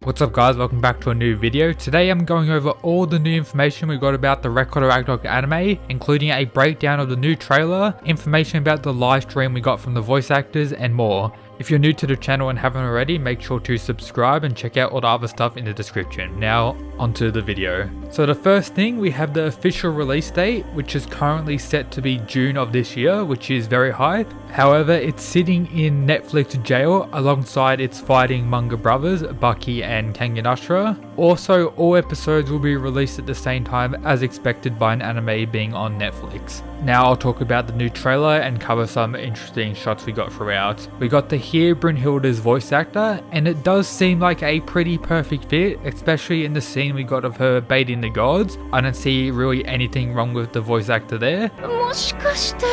What's up guys, welcome back to a new video. Today I'm going over all the new information we got about the Record of Ragnarok anime, including a breakdown of the new trailer, information about the live stream we got from the voice actors, and more. If you're new to the channel and haven't already, make sure to subscribe and check out all the other stuff in the description. Now, onto the video. So the first thing, we have the official release date, which is currently set to be June of this year, which is very high. However, it's sitting in Netflix jail alongside its fighting manga brothers, Baki and Kengan Ashura. Also, all episodes will be released at the same time as expected by an anime being on Netflix. Now I'll talk about the new trailer and cover some interesting shots we got throughout. We got to hear Brynhilda's voice actor, and it does seem like a pretty perfect fit, especially in the scene we got of her baiting the gods. I don't see really anything wrong with the voice actor there. もしかして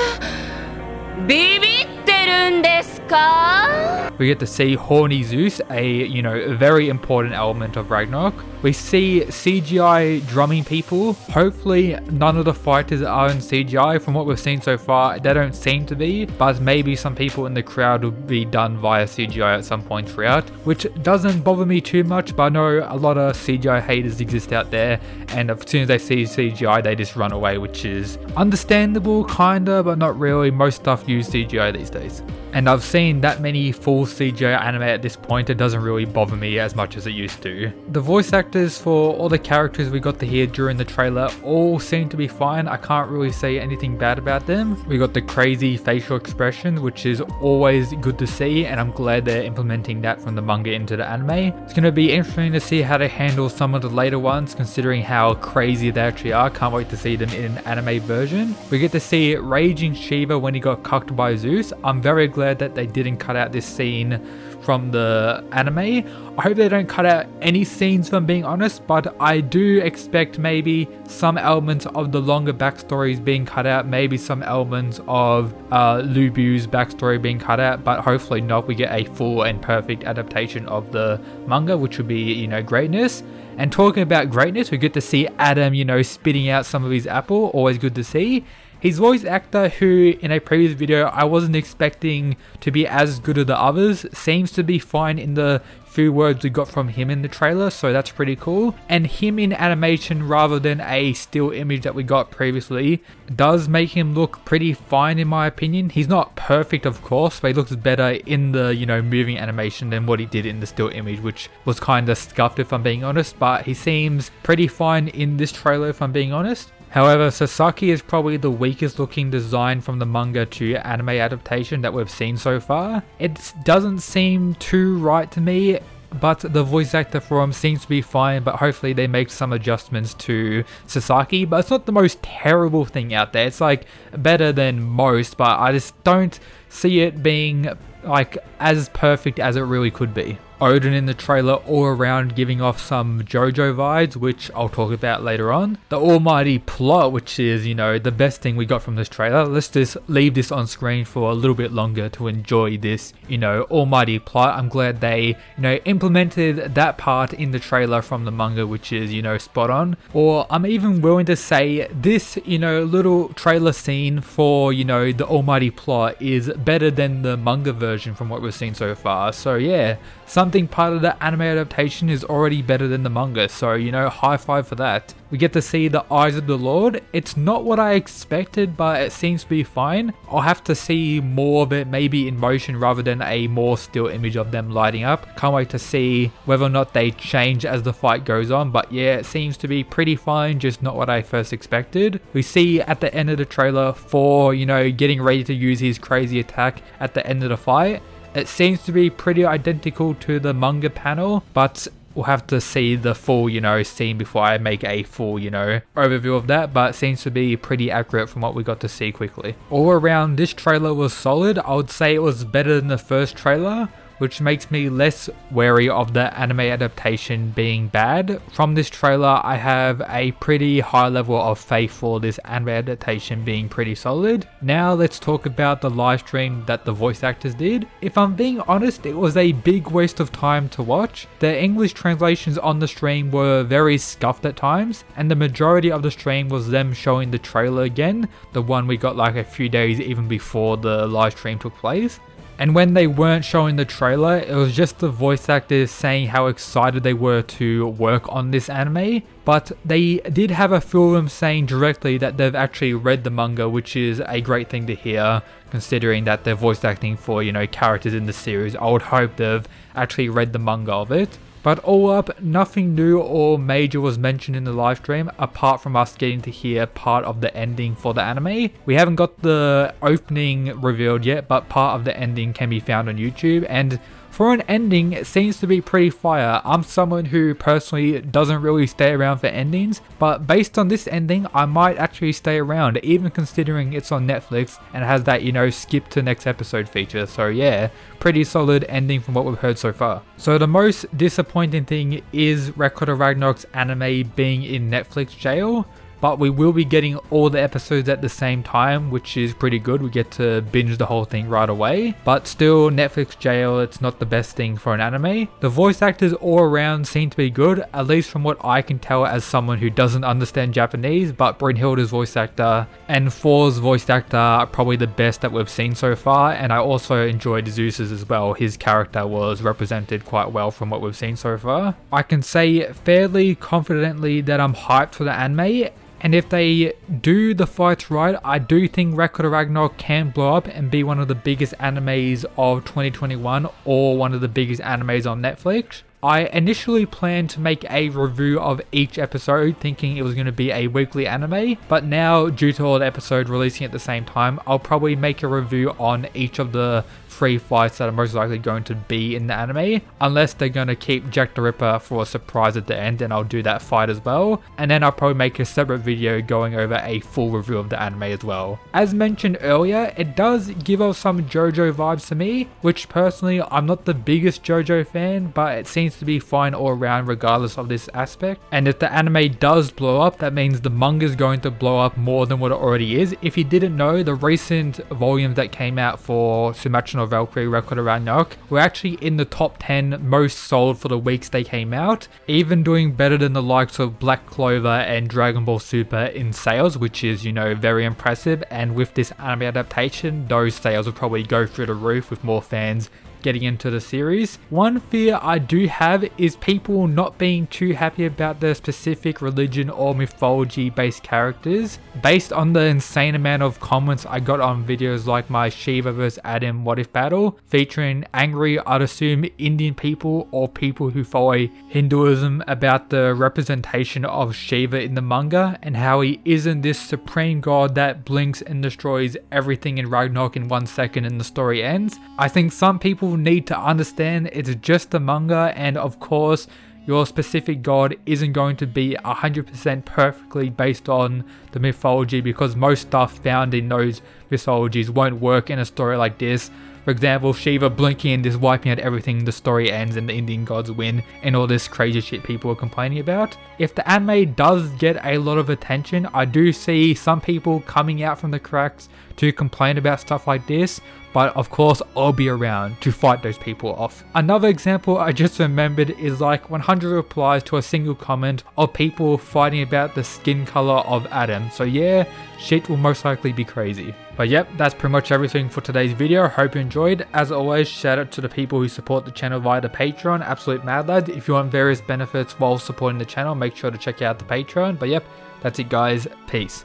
ビビってるんですか? We get to see Horny Zeus, a very important element of Ragnarok. We see CGI drumming people. Hopefully none of the fighters are in CGI. From what we've seen so far, they don't seem to be, but maybe some people in the crowd will be done via CGI at some point throughout, which doesn't bother me too much, but I know a lot of CGI haters exist out there, and as soon as they see CGI they just run away, which is understandable kinda, but not really. Most stuff use CGI these days. And I've seen that many full CGI anime at this point, it doesn't really bother me as much as it used to. The voice actors for all the characters we got to hear during the trailer all seem to be fine. I can't really say anything bad about them. We got the crazy facial expression, which is always good to see, and I'm glad they're implementing that from the manga into the anime. It's going to be interesting to see how they handle some of the later ones, considering how crazy they actually are. Can't wait to see them in an anime version. We get to see Raging Shiva when he got cucked by Zeus. I'm very glad that they didn't cut out this scene from the anime. I hope they don't cut out any scenes, if I'm being honest, but I do expect maybe some elements of the longer backstories being cut out, maybe some elements of Lu Bu's backstory being cut out, but hopefully not. We get a full and perfect adaptation of the manga, which would be, greatness. And talking about greatness, we get to see Adam, spitting out some of his apple, always good to see. His voice actor, who in a previous video I wasn't expecting to be as good as the others, seems to be fine in the few words we got from him in the trailer, so that's pretty cool. And him in animation rather than a still image that we got previously does make him look pretty fine in my opinion. He's not perfect of course, but he looks better in the moving animation than what he did in the still image, which was kind of scuffed if I'm being honest, but he seems pretty fine in this trailer if I'm being honest. However, Sasaki is probably the weakest looking design from the manga to anime adaptation that we've seen so far. It doesn't seem too right to me, but the voice actor for him seems to be fine, but hopefully they make some adjustments to Sasaki. But it's not the most terrible thing out there. It's like better than most, but I just don't see it being like as perfect as it really could be. Odin in the trailer all around giving off some JoJo vibes, which I'll talk about later on. The almighty plot, which is, the best thing we got from this trailer. Let's just leave this on screen for a little bit longer to enjoy this, almighty plot. I'm glad they, implemented that part in the trailer from the manga, which is, spot on. Or I'm even willing to say this, little trailer scene for, the almighty plot is better than the manga version from what we've seen so far. So yeah, something part of the anime adaptation is already better than the manga, so high five for that. We get to see the eyes of the Lord. It's not what I expected, but it seems to be fine. I'll have to see more of it maybe in motion rather than a more still image of them lighting up. Can't wait to see whether or not they change as the fight goes on, but yeah, it seems to be pretty fine, just not what I first expected. We see at the end of the trailer Thor, getting ready to use his crazy attack at the end of the fight. It seems to be pretty identical to the manga panel, but we'll have to see the full, scene before I make a full, overview of that, but it seems to be pretty accurate from what we got to see quickly. All around, this trailer was solid. I would say it was better than the first trailer, which makes me less wary of the anime adaptation being bad. From this trailer, I have a pretty high level of faith for this anime adaptation being pretty solid. Now let's talk about the live stream that the voice actors did. If I'm being honest, it was a big waste of time to watch. The English translations on the stream were very scuffed at times, and the majority of the stream was them showing the trailer again, the one we got like a few days even before the live stream took place. And when they weren't showing the trailer, it was just the voice actors saying how excited they were to work on this anime. But they did have a few of them saying directly that they've actually read the manga, which is a great thing to hear, considering that they're voice acting for, you know, characters in the series. I would hope they've actually read the manga of it. But all up, nothing new or major was mentioned in the live stream, apart from us getting to hear part of the ending for the anime. We haven't got the opening revealed yet, but part of the ending can be found on YouTube, and for an ending, it seems to be pretty fire. I'm someone who personally doesn't really stay around for endings, but based on this ending, I might actually stay around, even considering it's on Netflix and has that, you know, skip to next episode feature. So yeah, pretty solid ending from what we've heard so far. So the most disappointing thing is Record of Ragnarok's anime being in Netflix jail. But we will be getting all the episodes at the same time, which is pretty good. We get to binge the whole thing right away. But still, Netflix jail, it's not the best thing for an anime. The voice actors all around seem to be good, at least from what I can tell as someone who doesn't understand Japanese. But Brynhilda's voice actor and Thor's voice actor are probably the best that we've seen so far. And I also enjoyed Zeus's as well. His character was represented quite well from what we've seen so far. I can say fairly confidently that I'm hyped for the anime. And if they do the fights right, I do think Record of Ragnarok can blow up and be one of the biggest animes of 2021 or one of the biggest animes on Netflix. I initially planned to make a review of each episode, thinking it was going to be a weekly anime, but now due to all the episodes releasing at the same time, I'll probably make a review on each of the 3 fights that are most likely going to be in the anime, unless they're going to keep Jack the Ripper for a surprise at the end, and I'll do that fight as well, and then I'll probably make a separate video going over a full review of the anime as well. As mentioned earlier, it does give off some JoJo vibes to me, which personally I'm not the biggest JoJo fan, but it seems to be fine all around regardless of this aspect. And if the anime does blow up, that means the manga is going to blow up more than what it already is. If you didn't know, the recent volumes that came out for Sumachi no Valkyrie Record of Ragnarok were actually in the top 10 most sold for the weeks they came out, even doing better than the likes of Black Clover and Dragon Ball Super in sales, which is, you know, very impressive. And with this anime adaptation, those sales will probably go through the roof with more fans getting into the series. One fear I do have is people not being too happy about the specific religion or mythology based characters. Based on the insane amount of comments I got on videos like my Shiva vs Adam What If battle, featuring angry, I'd assume, Indian people or people who follow Hinduism about the representation of Shiva in the manga and how he isn't this supreme god that blinks and destroys everything in Ragnarok in 1 second and the story ends. I think some people need to understand it's just a manga, and of course your specific god isn't going to be 100% perfectly based on the mythology, because most stuff found in those mythologies won't work in a story like this. For example, Shiva blinking and just wiping out everything, the story ends and the Indian gods win, and all this crazy shit people are complaining about. If the anime does get a lot of attention, I do see some people coming out from the cracks to complain about stuff like this, but of course I'll be around to fight those people off. Another example I just remembered is like 100 replies to a single comment of people fighting about the skin color of Adam. So yeah, shit will most likely be crazy. But yep, that's pretty much everything for today's video. Hope you enjoyed. As always, shout out to the people who support the channel via the Patreon, absolute mad lads. If you want various benefits while supporting the channel, make sure to check out the Patreon. But yep, that's it guys, peace.